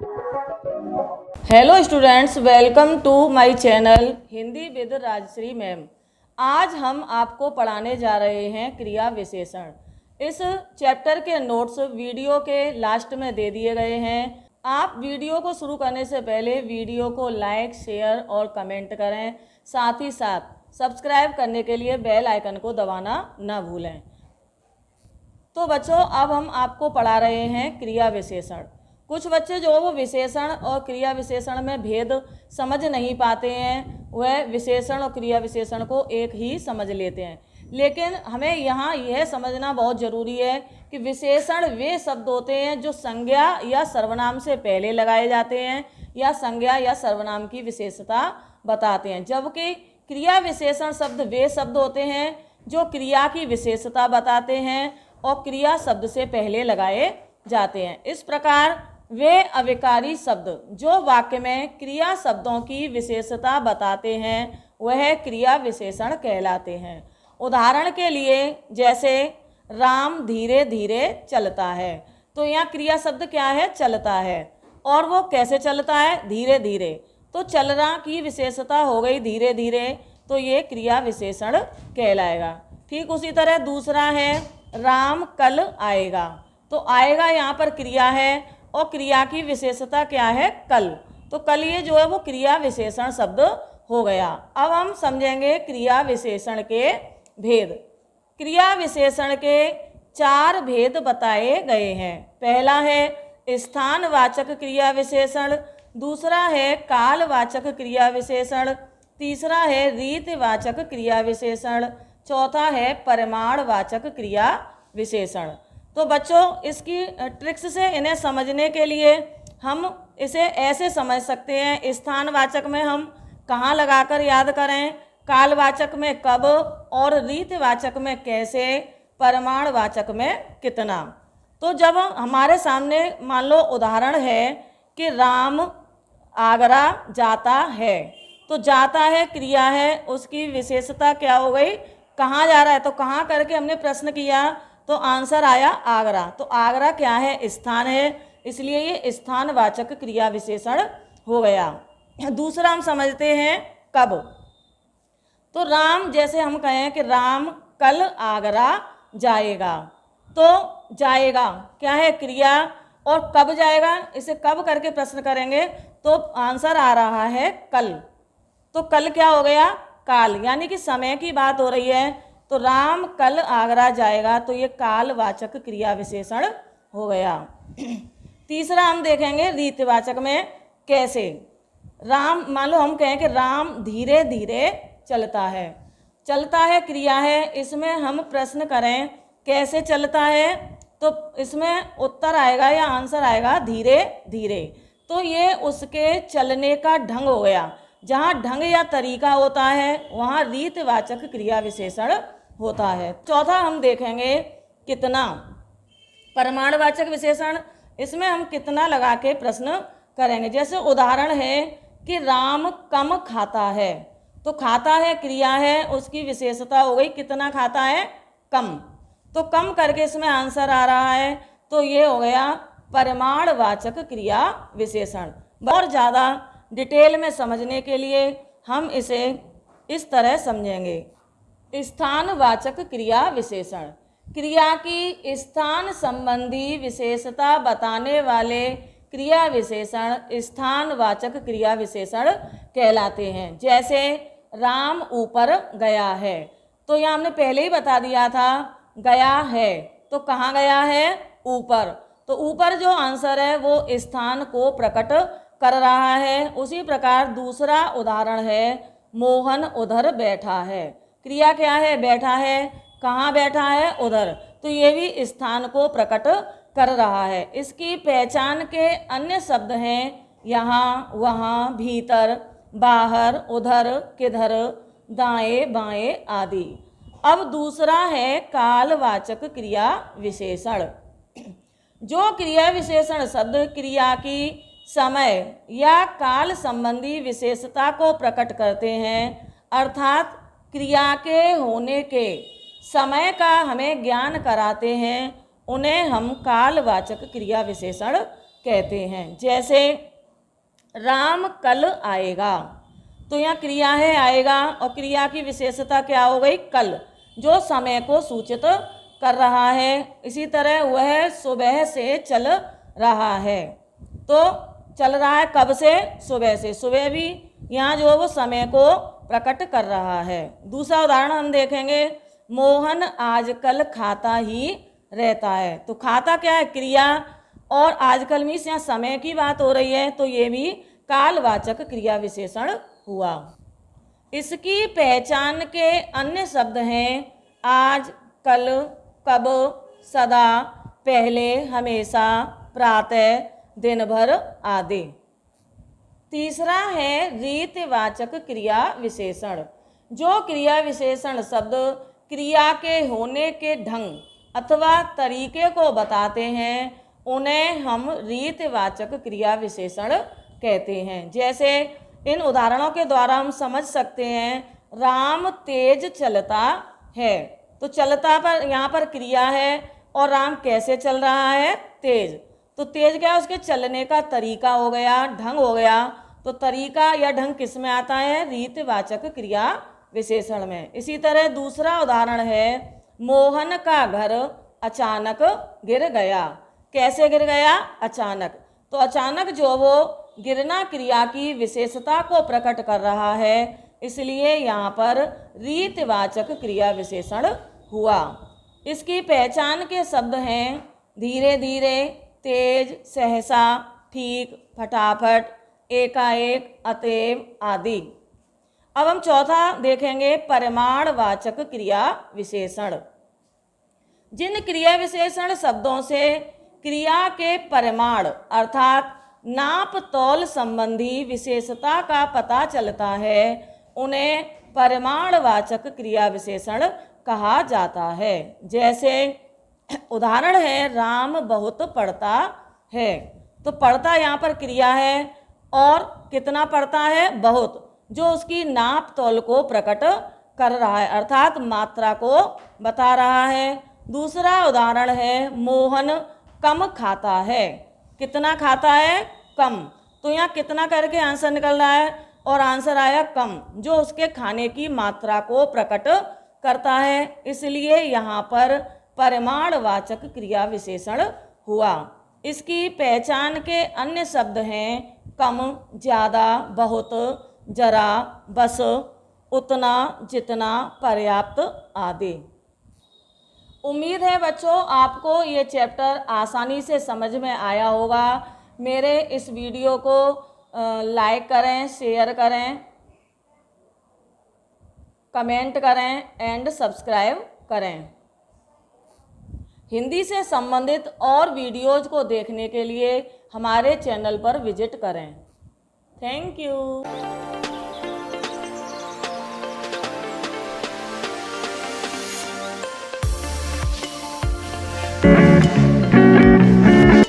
Hello students, welcome to my channel Hindi with Rajshree ma'am. आज हम आपको पढ़ाने जा रहे हैं क्रिया विशेषण। इस चैप्टर के नोट्स वीडियो के लास्ट में दे दिए गए हैं। आप वीडियो को शुरू करने से पहले वीडियो को लाइक, शेयर और कमेंट करें। साथ ही साथ सब्सक्राइब करने के लिए बेल आइकन को दबाना ना भूलें। तो बच्चों, अब हम आपको पढ़ा रहे हैं क्रिया विशेषण। कुछ बच्चे जो वो विशेषण और क्रिया विशेषण में भेद समझ नहीं पाते हैं, वह विशेषण और क्रिया विशेषण को एक ही समझ लेते हैं। लेकिन हमें यहाँ यह समझना बहुत ज़रूरी है कि विशेषण वे शब्द होते हैं जो संज्ञा या सर्वनाम से पहले लगाए जाते हैं या संज्ञा या सर्वनाम की विशेषता बताते हैं, जबकि क्रिया विशेषण शब्द वे शब्द होते हैं जो क्रिया की विशेषता बताते हैं और क्रिया शब्द से पहले लगाए जाते हैं। इस प्रकार वे अविकारी शब्द जो वाक्य में क्रिया शब्दों की विशेषता बताते हैं वह क्रिया विशेषण कहलाते हैं। उदाहरण के लिए जैसे राम धीरे धीरे चलता है, तो यहाँ क्रिया शब्द क्या है? चलता है। और वो कैसे चलता है? धीरे धीरे। तो चलना की विशेषता हो गई धीरे धीरे, तो ये क्रिया विशेषण कहलाएगा। ठीक उसी तरह दूसरा है राम कल आएगा, तो आएगा यहाँ पर क्रिया है और क्रिया की विशेषता क्या है? कल। तो कल ये जो है वो क्रिया विशेषण शब्द हो गया। अब हम समझेंगे क्रिया विशेषण के भेद। क्रिया विशेषण के 4 भेद बताए गए हैं। पहला है स्थानवाचक क्रिया विशेषण, दूसरा है कालवाचक क्रिया विशेषण, तीसरा है रीतिवाचक क्रिया विशेषण, चौथा है परिमाणवाचक क्रिया विशेषण। तो बच्चों, इसकी ट्रिक्स से इन्हें समझने के लिए हम इसे ऐसे समझ सकते हैं। स्थानवाचक में हम कहाँ लगाकर याद करें, कालवाचक में कब, और रीतिवाचक में कैसे, परिमाणवाचक में कितना। तो जब हमारे सामने मान लो उदाहरण है कि राम आगरा जाता है, तो जाता है क्रिया है, उसकी विशेषता क्या हो गई? कहाँ जा रहा है। तो कहाँ करके हमने प्रश्न किया तो आंसर आया आगरा। तो आगरा क्या है? स्थान है, इसलिए ये स्थानवाचक क्रिया विशेषण हो गया। दूसरा हम समझते हैं कब। तो राम, जैसे हम कहें कि राम कल आगरा जाएगा, तो जाएगा क्या है? क्रिया। और कब जाएगा, इसे कब करके प्रश्न करेंगे तो आंसर आ रहा है कल। तो कल क्या हो गया? काल, यानी कि समय की बात हो रही है। तो राम कल आगरा जाएगा, तो ये कालवाचक क्रिया विशेषण हो गया। तीसरा हम देखेंगे रीतिवाचक में कैसे। राम, मान लो हम कहें कि राम धीरे धीरे चलता है। चलता है क्रिया है, इसमें हम प्रश्न करें कैसे चलता है, तो इसमें उत्तर आएगा या आंसर आएगा धीरे धीरे। तो ये उसके चलने का ढंग हो गया। जहाँ ढंग या तरीका होता है वहाँ रीतिवाचक क्रिया विशेषण होता है। चौथा हम देखेंगे कितना। परिमाणवाचक विशेषण, इसमें हम कितना लगा के प्रश्न करेंगे। जैसे उदाहरण है कि राम कम खाता है, तो खाता है क्रिया है, उसकी विशेषता हो गई कितना खाता है? कम। तो कम करके इसमें आंसर आ रहा है, तो ये हो गया परिमाणवाचक क्रिया विशेषण। और ज़्यादा डिटेल में समझने के लिए हम इसे इस तरह समझेंगे। स्थानवाचक क्रिया विशेषण, क्रिया की स्थान संबंधी विशेषता बताने वाले क्रिया विशेषण स्थानवाचक क्रिया विशेषण कहलाते हैं। जैसे राम ऊपर गया है, तो यह हमने पहले ही बता दिया था गया है, तो कहाँ गया है? ऊपर। तो ऊपर जो आंसर है वो स्थान को प्रकट कर रहा है। उसी प्रकार दूसरा उदाहरण है मोहन उधर बैठा है। क्रिया क्या है? बैठा है। कहाँ बैठा है? उधर। तो ये भी स्थान को प्रकट कर रहा है। इसकी पहचान के अन्य शब्द हैं यहाँ, वहाँ, भीतर, बाहर, उधर, किधर, दाएं बाएं आदि। अब दूसरा है कालवाचक क्रिया विशेषण। जो क्रिया विशेषण शब्द क्रिया की समय या काल संबंधी विशेषता को प्रकट करते हैं, अर्थात क्रिया के होने के समय का हमें ज्ञान कराते हैं, उन्हें हम कालवाचक क्रिया विशेषण कहते हैं। जैसे राम कल आएगा, तो यहाँ क्रिया है आएगा और क्रिया की विशेषता क्या हो गई? कल, जो समय को सूचित कर रहा है। इसी तरह वह सुबह से चल रहा है, तो चल रहा है कब से? सुबह से। सुबह भी यहाँ जो है वो समय को प्रकट कर रहा है। दूसरा उदाहरण हम देखेंगे, मोहन आजकल खाता ही रहता है। तो खाता क्या है? क्रिया, और आजकल में यहाँ समय की बात हो रही है, तो ये भी कालवाचक क्रिया विशेषण हुआ। इसकी पहचान के अन्य शब्द हैं आज, कल, कब, सदा, पहले, हमेशा, प्रातः, दिन भर आदि। तीसरा है रीतिवाचक क्रिया विशेषण। जो क्रिया विशेषण शब्द क्रिया के होने के ढंग अथवा तरीके को बताते हैं उन्हें हम रीतिवाचक क्रिया विशेषण कहते हैं। जैसे इन उदाहरणों के द्वारा हम समझ सकते हैं, राम तेज चलता है, तो चलता पर यहाँ पर क्रिया है और राम कैसे चल रहा है? तेज। तो तेज क्या है? उसके चलने का तरीका हो गया, ढंग हो गया। तो तरीका या ढंग किस में आता है? रीतिवाचक क्रिया विशेषण में। इसी तरह दूसरा उदाहरण है, मोहन का घर अचानक गिर गया। कैसे गिर गया? अचानक। तो अचानक जो वो गिरना क्रिया की विशेषता को प्रकट कर रहा है, इसलिए यहाँ पर रीतिवाचक क्रिया विशेषण हुआ। इसकी पहचान के शब्द हैं धीरे धीरे, तेज, सहसा, ठीक, फटाफट, एकाएक, अतएव आदि। अब हम चौथा देखेंगे, परिमाणवाचक क्रिया विशेषण। जिन क्रिया विशेषण शब्दों से क्रिया के परिमाण अर्थात नाप तौल संबंधी विशेषता का पता चलता है उन्हें परिमाणवाचक क्रिया विशेषण कहा जाता है। जैसे उदाहरण है, राम बहुत पढ़ता है। तो पढ़ता यहाँ पर क्रिया है और कितना पढ़ता है? बहुत, जो उसकी नाप तौल को प्रकट कर रहा है अर्थात मात्रा को बता रहा है। दूसरा उदाहरण है, मोहन कम खाता है। कितना खाता है? कम। तो यहाँ कितना करके आंसर निकल रहा है और आंसर आया कम, जो उसके खाने की मात्रा को प्रकट करता है, इसलिए यहाँ पर परिमाणवाचक क्रिया विशेषण हुआ। इसकी पहचान के अन्य शब्द हैं कम, ज़्यादा, बहुत, जरा, बस, उतना, जितना, पर्याप्त आदि। उम्मीद है बच्चों आपको ये चैप्टर आसानी से समझ में आया होगा। मेरे इस वीडियो को लाइक करें, शेयर करें, कमेंट करें एंड सब्सक्राइब करें। हिंदी से संबंधित और वीडियोज़ को देखने के लिए हमारे चैनल पर विजिट करें। Thank you.